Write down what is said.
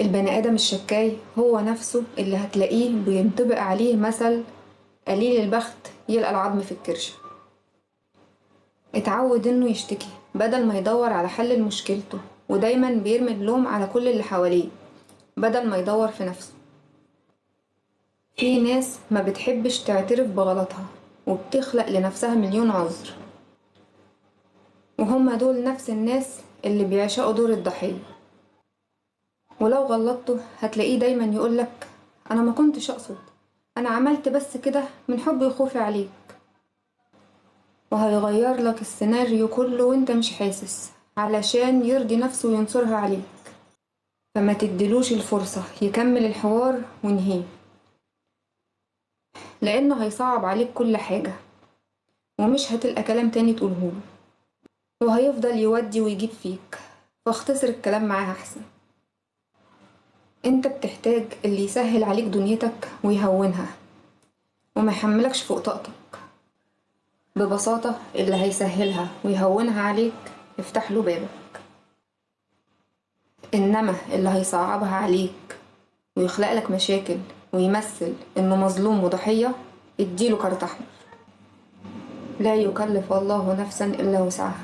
البني آدم الشكاي هو نفسه اللي هتلاقيه بينطبق عليه مثل قليل البخت يلقى العظم في الكرشة. اتعود انه يشتكي بدل ما يدور على حل لمشكلته، ودايما بيرمي اللوم على كل اللي حواليه بدل ما يدور في نفسه. في ناس ما بتحبش تعترف بغلطها وبتخلق لنفسها مليون عذر، وهم دول نفس الناس اللي بيعشقوا دور الضحية. ولو غلطته هتلاقيه دايما يقولك أنا ما كنتش أقصد، أنا عملت بس كده من حبي وخوفي عليك، وهيغير لك السيناريو كله وانت مش حاسس علشان يرضي نفسه وينصرها عليك. فما تديلوش الفرصة يكمل الحوار وانهيه، لأنه هيصعب عليك كل حاجة ومش هتلقى كلام تاني تقولهوله، وهيفضل يودي ويجيب فيك، فاختصر الكلام معاه أحسن. انت بتحتاج اللي يسهل عليك دنيتك ويهونها وما يحملكش فوق طاقتك. ببساطة اللي هيسهلها ويهونها عليك افتح له بابك، إنما اللي هيصعبها عليك ويخلق لك مشاكل ويمثل إنه مظلوم وضحية اديله كارت أحمر. لا يكلف الله نفسا إلا وسعها.